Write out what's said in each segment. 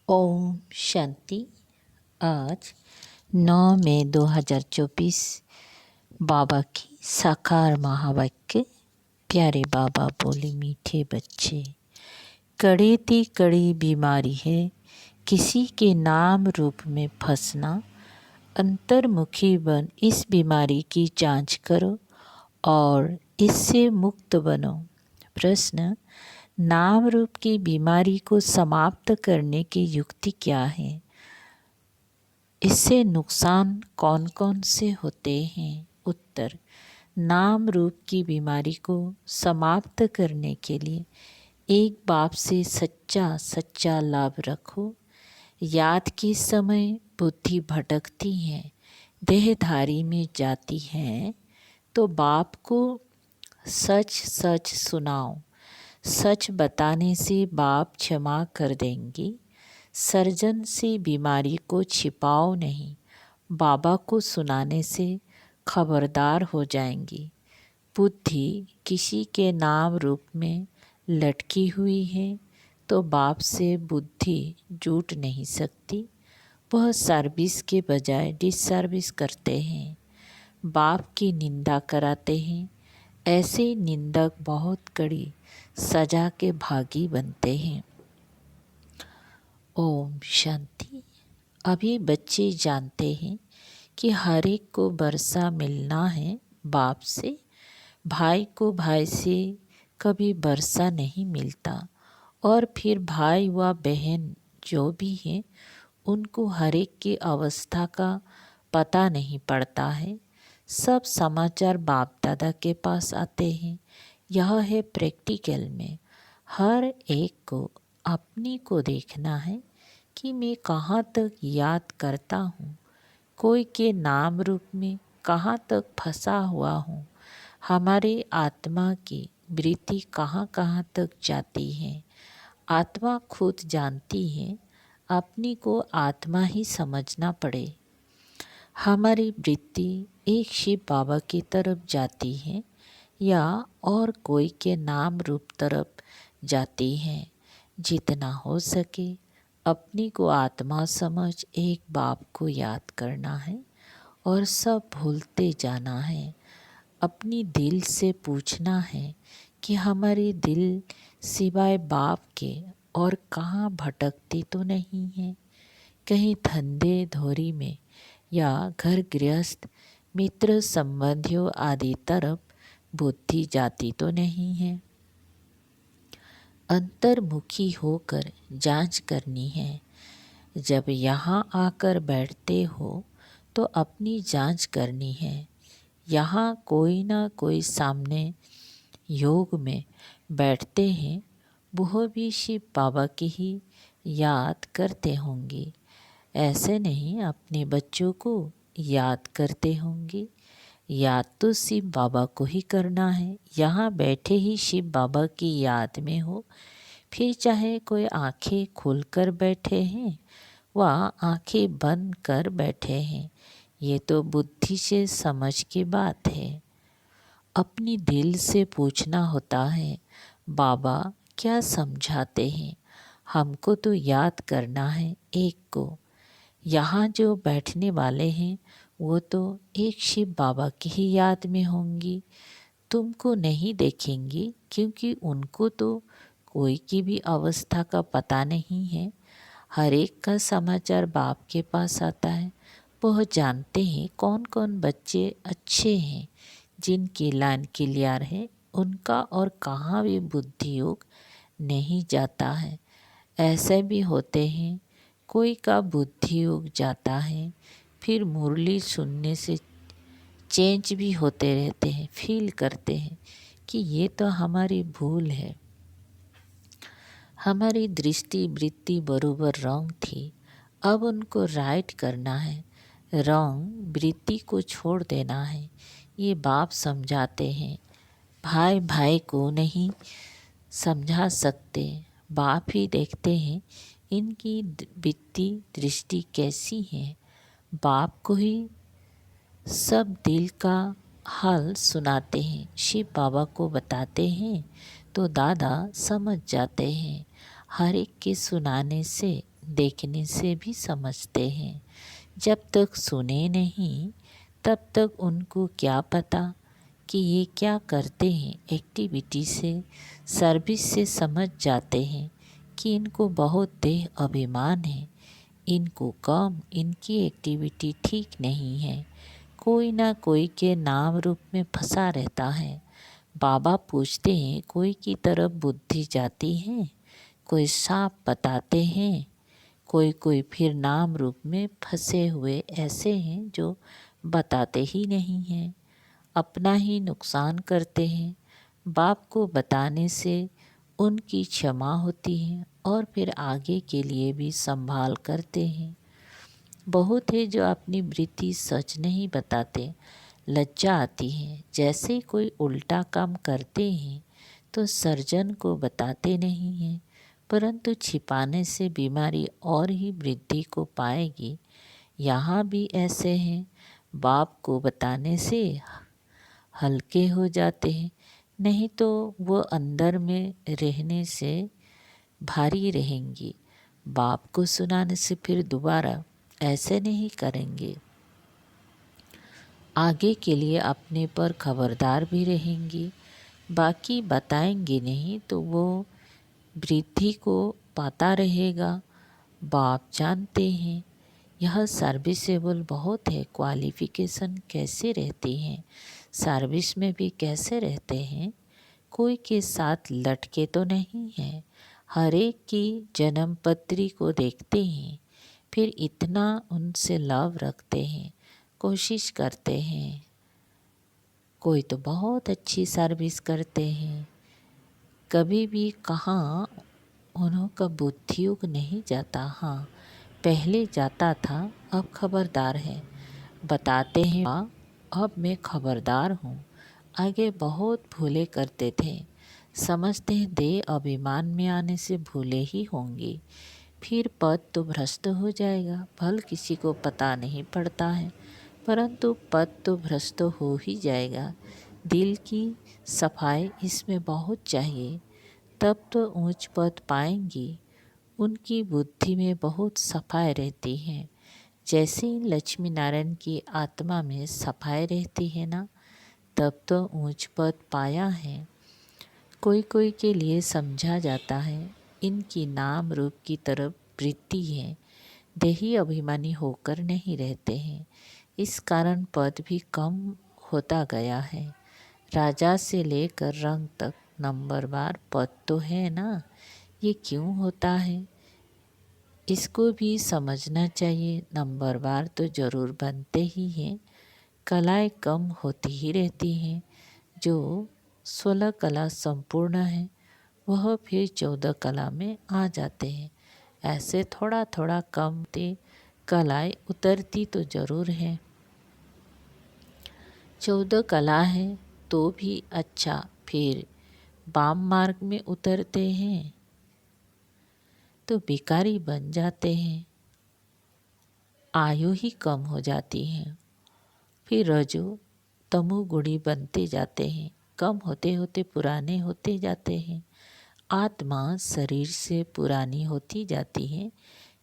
ओम शांति। आज 9 मई 2024 बाबा की साकार महावाक्य। प्यारे बाबा बोले, मीठे बच्चे, कड़ी ती कड़ी बीमारी है किसी के नाम रूप में फंसना। अंतर्मुखी बन इस बीमारी की जांच करो और इससे मुक्त बनो। प्रश्न, नाम रूप की बीमारी को समाप्त करने की युक्ति क्या है? इससे नुकसान कौन कौन से होते हैं? उत्तर, नाम रूप की बीमारी को समाप्त करने के लिए एक बाप से सच्चा लाभ रखो। याद के समय बुद्धि भटकती है, देहधारी में जाती है, तो बाप को सच सच सुनाओ। सच बताने से बाप क्षमा कर देंगे। सर्जन से बीमारी को छिपाओ नहीं, बाबा को सुनाने से खबरदार हो जाएंगी। बुद्धि किसी के नाम रूप में लटकी हुई है तो बाप से बुद्धि जुट नहीं सकती। वह सर्विस के बजाय डिसर्विस करते हैं, बाप की निंदा कराते हैं। ऐसे निंदक बहुत कड़ी सजा के भागी बनते हैं। ओम शांति। अभी बच्चे जानते हैं कि हर एक को वर्षा मिलना है बाप से। भाई को भाई से कभी वर्षा नहीं मिलता, और फिर भाई व बहन जो भी हैं उनको हर एक की अवस्था का पता नहीं पड़ता है। सब समाचार बाप दादा के पास आते हैं। यह है प्रैक्टिकल में। हर एक को अपनी को देखना है कि मैं कहाँ तक याद करता हूँ, कोई के नाम रूप में कहाँ तक फंसा हुआ हूँ। हमारे आत्मा की वृत्ति कहाँ कहाँ तक जाती है, आत्मा खुद जानती है। अपनी को आत्मा ही समझना पड़े। हमारी वृत्ति एक शिव बाबा की तरफ जाती है या और कोई के नाम रूप तरफ जाती है। जितना हो सके अपनी को आत्मा समझ एक बाप को याद करना है और सब भूलते जाना है। अपनी दिल से पूछना है कि हमारी दिल सिवाय बाप के और कहाँ भटकती तो नहीं है। कहीं धंधे धोरी में या घर गृहस्थ मित्र संबंधियों आदि तरफ बुद्धि जाती तो नहीं है। अंतर्मुखी होकर जांच करनी है। जब यहाँ आकर बैठते हो तो अपनी जांच करनी है। यहाँ कोई ना कोई सामने योग में बैठते हैं, वह भी शिव बाबा की ही याद करते होंगे। ऐसे नहीं अपने बच्चों को याद करते होंगे। याद तो शिव बाबा को ही करना है। यहाँ बैठे ही शिव बाबा की याद में हो, फिर चाहे कोई आंखें खोलकर बैठे हैं व आंखें बंद कर बैठे हैं, ये तो बुद्धि से समझ की बात है। अपनी दिल से पूछना होता है, बाबा क्या समझाते हैं? हमको तो याद करना है एक को। यहाँ जो बैठने वाले हैं वो तो एक शिव बाबा की ही याद में होंगी। तुमको नहीं देखेंगी क्योंकि उनको तो कोई की भी अवस्था का पता नहीं है। हर एक का समाचार बाप के पास आता है। वह जानते हैं कौन कौन बच्चे अच्छे हैं, जिनकी लाइन क्लियर है, उनका और कहाँ भी बुद्धि योग नहीं जाता है। ऐसे भी होते हैं कोई का बुद्धि योग जाता है, फिर मुरली सुनने से चेंज भी होते रहते हैं। फील करते हैं कि ये तो हमारी भूल है, हमारी दृष्टि वृत्ति बरोबर रॉन्ग थी, अब उनको राइट करना है। रॉन्ग वृत्ति को छोड़ देना है, ये बाप समझाते हैं। भाई भाई को नहीं समझा सकते, बाप ही देखते हैं इनकी वृत्ति दृष्टि कैसी है। बाप को ही सब दिल का हाल सुनाते हैं, शिव बाबा को बताते हैं तो दादा समझ जाते हैं। हर एक के सुनाने से देखने से भी समझते हैं। जब तक सुने नहीं तब तक उनको क्या पता कि ये क्या करते हैं। एक्टिविटी से, सर्विस से समझ जाते हैं कि इनको बहुत देह अभिमान है, इनको कम, इनकी एक्टिविटी ठीक नहीं है, कोई ना कोई के नाम रूप में फंसा रहता है। बाबा पूछते हैं, कोई की तरफ बुद्धि जाती है? कोई साफ बताते हैं, कोई कोई फिर नाम रूप में फंसे हुए ऐसे हैं जो बताते ही नहीं हैं, अपना ही नुकसान करते हैं। बाप को बताने से उनकी क्षमा होती है और फिर आगे के लिए भी संभाल करते हैं। बहुत है जो अपनी वृत्ति सच नहीं बताते, लज्जा आती है। जैसे कोई उल्टा काम करते हैं तो सर्जन को बताते नहीं हैं, परंतु छिपाने से बीमारी और ही वृद्धि को पाएगी। यहाँ भी ऐसे हैं, बाप को बताने से हल्के हो जाते हैं, नहीं तो वो अंदर में रहने से भारी रहेंगी। बाप को सुनाने से फिर दोबारा ऐसे नहीं करेंगे। आगे के लिए अपने पर खबरदार भी रहेंगी। बाकी बताएंगे नहीं तो वो वृद्धि को पाता रहेगा। बाप जानते हैं यह सर्विसेबल बहुत है। क्वालिफिकेशन कैसे रहती हैं, सर्विस में भी कैसे रहते हैं, कोई के साथ लटके तो नहीं हैं। हर एक की जन्म पत्री को देखते हैं, फिर इतना उनसे लव रखते हैं, कोशिश करते हैं। कोई तो बहुत अच्छी सर्विस करते हैं, कभी भी कहाँ उन्हों का बुद्धियोग नहीं जाता। हाँ, पहले जाता था, अब खबरदार है। बताते हैं अब मैं खबरदार हूँ। आगे बहुत भूले करते थे, समझते हैं देह अभिमान में आने से भूले ही होंगे। फिर पद तो भ्रष्ट हो जाएगा, भल किसी को पता नहीं पड़ता है, परंतु पद तो भ्रष्ट हो ही जाएगा। दिल की सफाई इसमें बहुत चाहिए, तब तो ऊंच पद पाएंगी। उनकी बुद्धि में बहुत सफाई रहती है, जैसे लक्ष्मी नारायण की आत्मा में सफाई रहती है ना, तब तो ऊंच पद पाया है। कोई कोई के लिए समझा जाता है इनकी नाम रूप की तरफ वृत्ति है, देही अभिमानी होकर नहीं रहते हैं, इस कारण पद भी कम होता गया है। राजा से लेकर रंग तक नंबरवार पद तो है ना, ये क्यों होता है इसको भी समझना चाहिए। नंबरवार तो ज़रूर बनते ही हैं, कलाएं कम होती ही रहती हैं। जो 16 कला संपूर्ण है वह फिर 14 कला में आ जाते हैं। ऐसे थोड़ा थोड़ा कम कलाएं उतरती तो ज़रूर है। 14 कला है तो भी अच्छा, फिर वाम मार्ग में उतरते हैं तो भिखारी बन जाते हैं, आयु ही कम हो जाती है। फिर रजो तमोगुणी बनते जाते हैं, कम होते होते पुराने होते जाते हैं। आत्मा शरीर से पुरानी होती जाती है।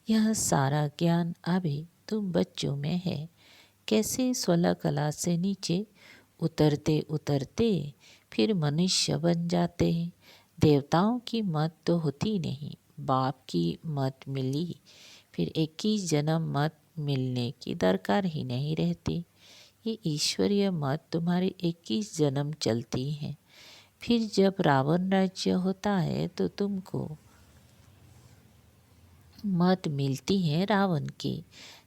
यह सारा ज्ञान अभी तुम बच्चों में है। कैसे 16 कला से नीचे उतरते उतरते फिर मनुष्य बन जाते हैं। देवताओं की मत तो होती नहीं, बाप की मत मिली, फिर 21 जन्म मत मिलने की दरकार ही नहीं रहती। ये ईश्वरीय मत तुम्हारी 21 जन्म चलती है। फिर जब रावण राज्य होता है तो तुमको मत मिलती है रावण की,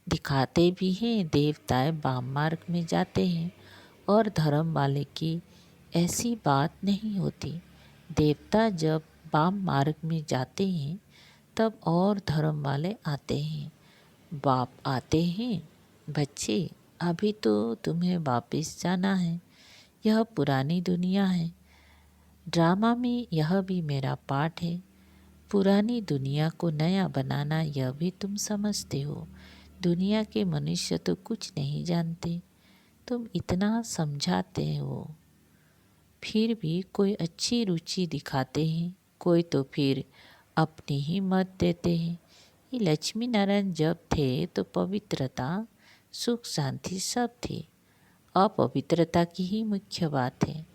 दिखाते भी हैं। देवताएं वाम मार्ग में जाते हैं और धर्म वाले की ऐसी बात नहीं होती। देवता जब वाम मार्ग में जाते हैं तब और धर्म वाले आते हैं। बाप आते हैं, बच्चे अभी तो तुम्हें वापस जाना है, यह पुरानी दुनिया है। ड्रामा में यह भी मेरा पार्ट है, पुरानी दुनिया को नया बनाना यह भी तुम समझते हो। दुनिया के मनुष्य तो कुछ नहीं जानते, तुम इतना समझाते हो, फिर भी कोई अच्छी रुचि दिखाते हैं, कोई तो फिर अपनी ही मत देते हैं। कि लक्ष्मी नारायण जब थे तो पवित्रता, सुख, शांति सब थे। अपवित्रता की ही मुख्य बात है।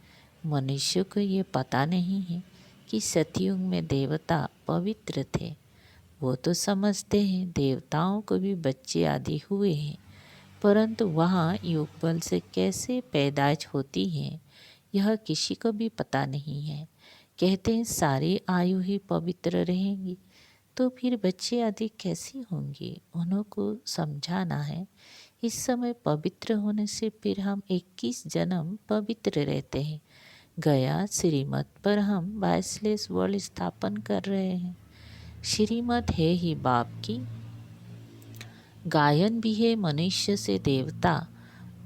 मनुष्य को ये पता नहीं है कि सतयुग में देवता पवित्र थे। वो तो समझते हैं देवताओं को भी बच्चे आदि हुए हैं, परंतु वहाँ युगबल से कैसे पैदाइश होती है यह किसी को भी पता नहीं है। कहते हैं सारी आयु ही पवित्र रहेंगी, तो फिर बच्चे आदि कैसे होंगे, उनको समझाना है। इस समय पवित्र होने से फिर हम 21 जन्म पवित्र रहते हैं। गया श्रीमत पर हम 22 वर्ष स्थापन कर रहे हैं। श्रीमत है ही बाप की, गायन भी है मनुष्य से देवता।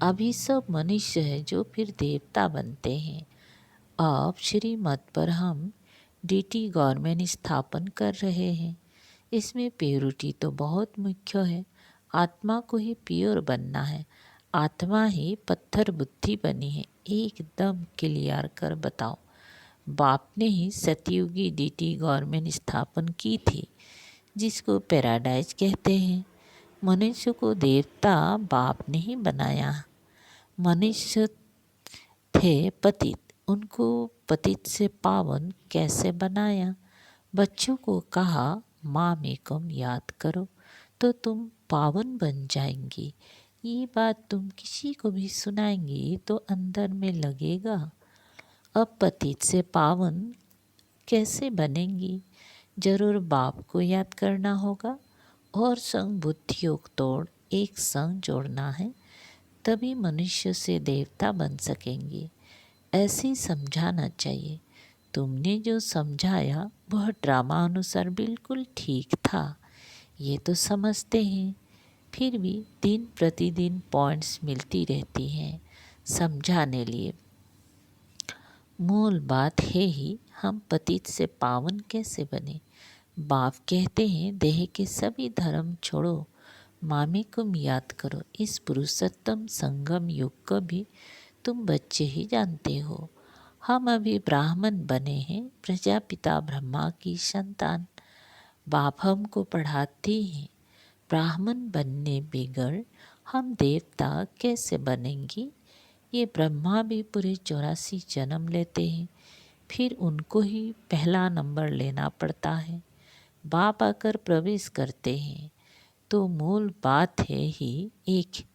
अभी सब मनुष्य है जो फिर देवता बनते हैं। अब श्रीमत पर हम डीटी गवर्नमेंट स्थापन कर रहे हैं। इसमें प्योरिटी तो बहुत मुख्य है। आत्मा को ही प्योर बनना है। आत्मा ही पत्थर बुद्धि बनी है। एकदम क्लियर कर बताओ। बाप ने ही सतयुगी डीटी गवर्नमेंट स्थापन की थी, जिसको पैराडाइज कहते हैं। मनुष्य को देवता बाप ने ही बनाया। मनुष्य थे पतित, उनको पतित से पावन कैसे बनाया। बच्चों को कहा माँ मेकम याद करो तो तुम पावन बन जाएंगी। ये बात तुम किसी को भी सुनाएंगी तो अंदर में लगेगा। अब पतित से पावन कैसे बनेंगी। जरूर बाप को याद करना होगा और संग बुद्धि योग तोड़ एक संग जोड़ना है, तभी मनुष्य से देवता बन सकेंगे। ऐसे समझाना चाहिए। तुमने जो समझाया वह ड्रामा अनुसार बिल्कुल ठीक था, ये तो समझते हैं। फिर भी दिन प्रतिदिन पॉइंट्स मिलती रहती हैं समझाने लिए। मूल बात है ही हम पतित से पावन कैसे बने। बाप कहते हैं देह के सभी धर्म छोड़ो, मामी को याद करो। इस पुरुषोत्तम संगम युग को भी तुम बच्चे ही जानते हो। हम अभी ब्राह्मण बने हैं, प्रजापिता ब्रह्मा की संतान। बाप हमको पढ़ाते हैं ब्राह्मण बनने बिगड़ हम देवता कैसे बनेंगे। ये ब्रह्मा भी पूरे 84 जन्म लेते हैं, फिर उनको ही पहला नंबर लेना पड़ता है। बाप आकर प्रवेश करते हैं। तो मूल बात है ही एक,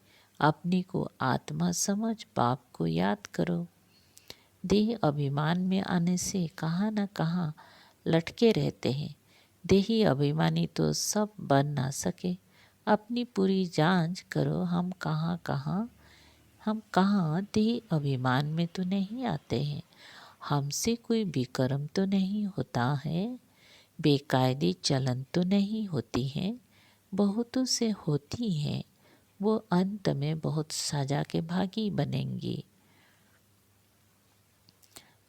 अपने को आत्मा समझ बाप को याद करो। देह अभिमान में आने से कहाँ न कहाँ लटके रहते हैं। देही अभिमानी तो सब बन ना सके। अपनी पूरी जांच करो, हम कहाँ देह अभिमान में तो नहीं आते हैं। हमसे कोई विकर्म तो नहीं होता है, बेकायदे चलन तो नहीं होती है। बहुतों से होती हैं, वो अंत में बहुत सजा के भागी बनेंगी।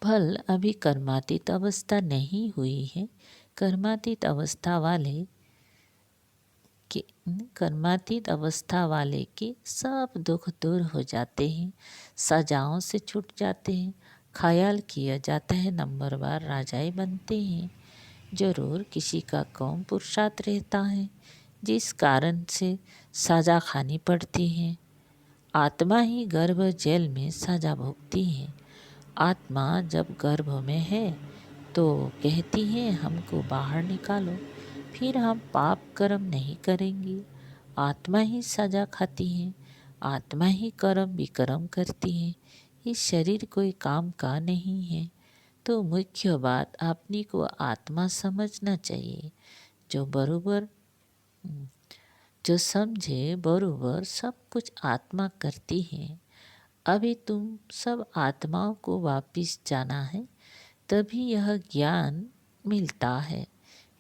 फल अभी कर्मातीत अवस्था नहीं हुई है। कर्मातीत अवस्था वाले के सब दुख दूर हो जाते हैं, सजाओं से छूट जाते हैं। ख्याल किया जाता है नंबरवार राजाएं बनते हैं। जरूर किसी का कम पुरुषार्थ रहता है, जिस कारण से सजा खानी पड़ती है। आत्मा ही गर्भ जेल में सजा भुगती है। आत्मा जब गर्भ में है तो कहती है हमको बाहर निकालो, फिर हम पाप कर्म नहीं करेंगे। आत्मा ही सजा खाती है, आत्मा ही कर्म विकर्म करती है। इस शरीर कोई काम का नहीं है। तो मुख्य बात अपनी को आत्मा समझना चाहिए। जो समझे बरोबर सब कुछ आत्मा करती है। अभी तुम सब आत्माओं को वापिस जाना है, तभी यह ज्ञान मिलता है।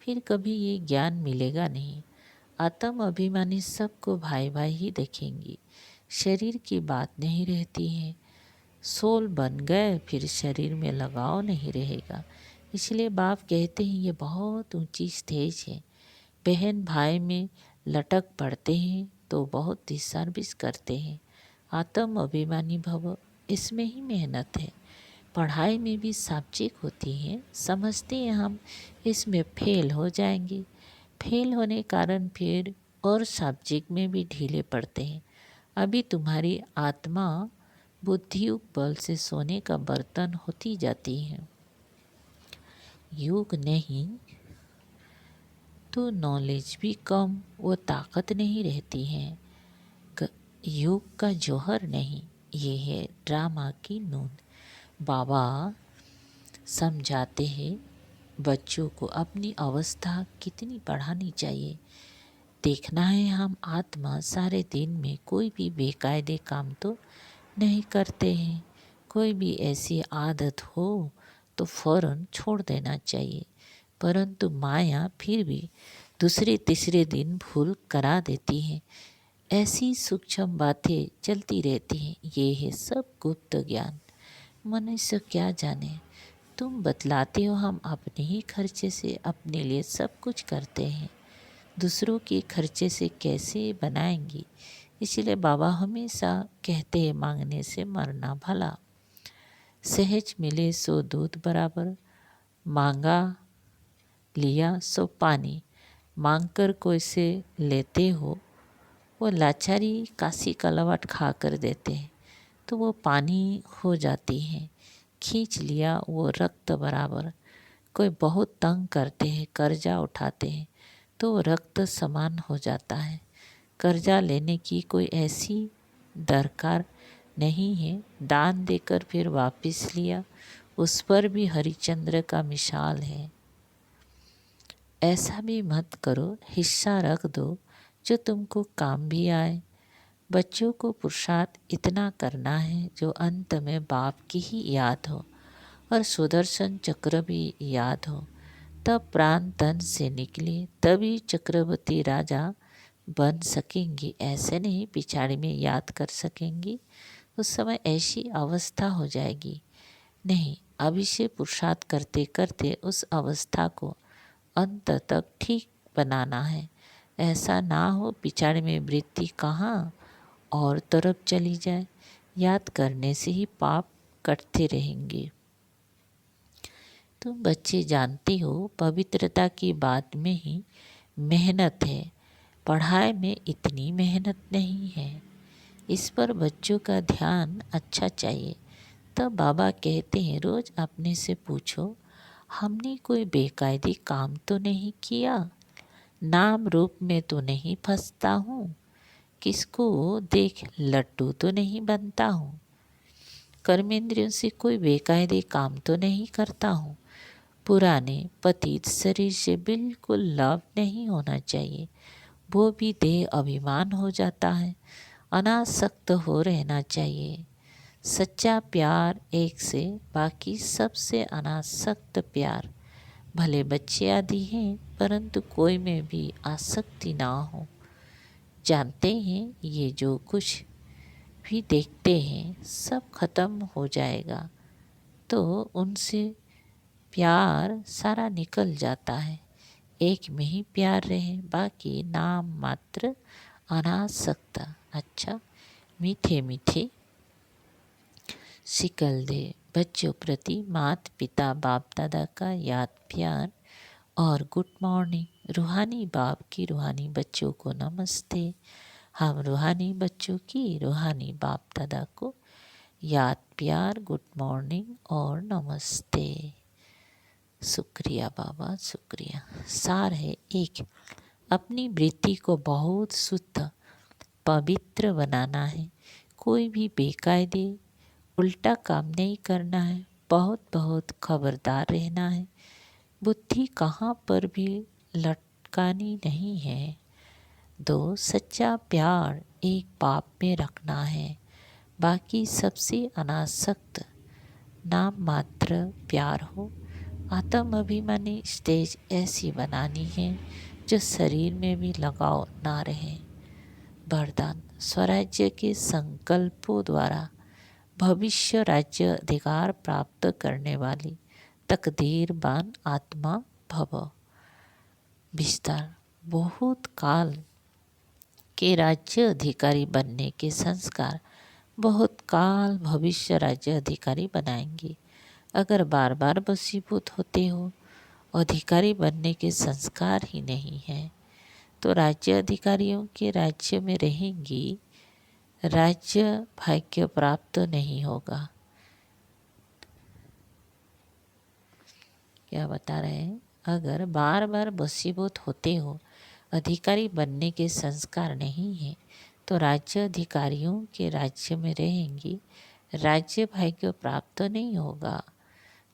फिर कभी ये ज्ञान मिलेगा नहीं। आत्म अभिमानी सबको भाई भाई ही देखेंगी। शरीर की बात नहीं रहती है। सोल बन गए फिर शरीर में लगाव नहीं रहेगा। इसलिए बाप कहते हैं ये बहुत ऊंची स्टेज है। बहन भाई में लटक पड़ते हैं तो बहुत ही सर्विस करते हैं। आत्म अभिमानी भव, इसमें ही मेहनत है। पढ़ाई में भी सब्जेक्ट होती हैं, समझते हैं हम इसमें फेल हो जाएंगे। फेल होने कारण फिर और सब्जेक्ट में भी ढीले पड़ते हैं। अभी तुम्हारी आत्मा बुद्धियुक्त बल से सोने का बर्तन होती जाती है। युग नहीं तो नॉलेज भी कम वो ताकत नहीं रहती है। युग का जौहर नहीं, ये है ड्रामा की नून। बाबा समझाते हैं बच्चों को अपनी अवस्था कितनी बढ़ानी चाहिए। देखना है हम आत्मा सारे दिन में कोई भी बेकायदे काम तो नहीं करते हैं। कोई भी ऐसी आदत हो तो फौरन छोड़ देना चाहिए, परंतु माया फिर भी दूसरे तीसरे दिन भूल करा देती है। ऐसी सूक्ष्म बातें चलती रहती हैं। ये है सब गुप्त ज्ञान, मनुष्य क्या जाने। तुम बतलाते हो हम अपने ही खर्चे से अपने लिए सब कुछ करते हैं, दूसरों के खर्चे से कैसे बनाएंगे। इसलिए बाबा हमेशा कहते हैं मांगने से मरना भला। सहज मिले सो दूध बराबर, मांगा लिया सो पानी। मांगकर कोई से लेते हो वो लाचारी काशी का लवाट खा कर देते हैं तो वो पानी हो जाती है। खींच लिया वो रक्त बराबर। कोई बहुत तंग करते हैं, कर्जा उठाते हैं तो वो रक्त समान हो जाता है। कर्जा लेने की कोई ऐसी दरकार नहीं है, दान देकर फिर वापस लिया, उस पर भी हरिश्चंद्र का मिसाल है। ऐसा भी मत करो, हिस्सा रख दो जो तुमको काम भी आए। बच्चों को पुरुषार्थ इतना करना है जो अंत में बाप की ही याद हो और सुदर्शन चक्र भी याद हो। तब प्राण तन से निकले तभी चक्रवर्ती राजा बन सकेंगी। ऐसे नहीं पिछाड़ी में याद कर सकेंगी, उस समय ऐसी अवस्था हो जाएगी। नहीं, अभी से पुरुषार्थ करते करते उस अवस्था को अंत तक ठीक बनाना है। ऐसा ना हो पिछाड़ी में वृत्ति कहाँ और तरफ चली जाए। याद करने से ही पाप कटते रहेंगे। तुम बच्चे जानते हो पवित्रता की बात में ही मेहनत है, पढ़ाई में इतनी मेहनत नहीं है। इस पर बच्चों का ध्यान अच्छा चाहिए। तब बाबा कहते हैं रोज अपने से पूछो हमने कोई बेकायदे काम तो नहीं किया, नाम रूप में तो नहीं फंसता हूँ, किसको देख लट्टू तो नहीं बनता हूँ, कर्मेंद्रियों से कोई बेकायदे काम तो नहीं करता हूँ। पुराने पतित शरीर से बिल्कुल लाभ नहीं होना चाहिए, वो भी देह अभिमान हो जाता है। अनासक्त हो रहना चाहिए। सच्चा प्यार एक से, बाकी सबसे अनासक्त प्यार। भले बच्चे आदि हैं परंतु कोई में भी आसक्ति ना हो। जानते हैं ये जो कुछ भी देखते हैं सब खत्म हो जाएगा, तो उनसे प्यार सारा निकल जाता है। एक में ही प्यार रहे, बाकी नाम मात्र अनासक्त। अच्छा, मीठे मीठे शिकल दे बच्चों प्रति माता पिता बाप दादा का याद प्यार और गुड मॉर्निंग। रूहानी बाप की रूहानी बच्चों को नमस्ते। हम रूहानी बच्चों की रूहानी बाप दादा को याद प्यार, गुड मॉर्निंग और नमस्ते। शुक्रिया बाबा, शुक्रिया। सार है एक, अपनी वृत्ति को बहुत शुद्ध पवित्र बनाना है। कोई भी बेकायदे उल्टा काम नहीं करना है। बहुत बहुत खबरदार रहना है। बुद्धि कहाँ पर भी लटकानी नहीं है। 2, सच्चा प्यार एक बाप में रखना है, बाकी सबसे अनासक्त नाम मात्र प्यार हो। आत्म अभिमानी स्टेज ऐसी बनानी है जो शरीर में भी लगाव ना रहे। वरदान, स्वराज्य के संकल्पों द्वारा भविष्य राज्य अधिकार प्राप्त करने वाली तकदीरबान आत्मा भव। विस्तार, बहुत काल के राज्य अधिकारी बनने के संस्कार बहुत काल भविष्य राज्य अधिकारी बनाएंगे। अगर बार बार वशीभूत होते हो अधिकारी बनने के संस्कार ही नहीं है तो राज्य अधिकारियों के राज्य में रहेंगी, राज्य भाग्य प्राप्त नहीं होगा। क्या बता रहे हैं? अगर बार बार मुसीबत होते हो, अधिकारी बनने के संस्कार नहीं है तो राज्य अधिकारियों के राज्य में रहेंगी, राज्य भाग्य प्राप्त नहीं होगा।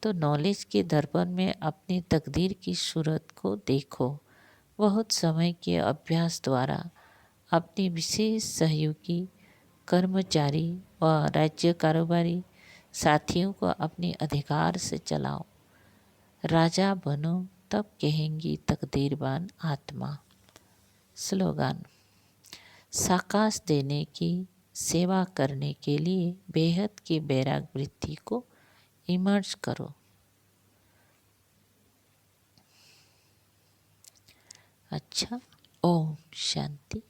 तो नॉलेज के दर्पण में अपनी तकदीर की सूरत को देखो। बहुत समय के अभ्यास द्वारा अपने विशेष सहयोगी, कर्मचारी व राज्य कारोबारी साथियों को अपने अधिकार से चलाओ। राजा बनो तब कहेंगी तकदीरवान आत्मा। स्लोगन: साकाश देने की सेवा करने के लिए बेहद की बैराग वृत्ति को इमर्ज करो। अच्छा, ओम शांति।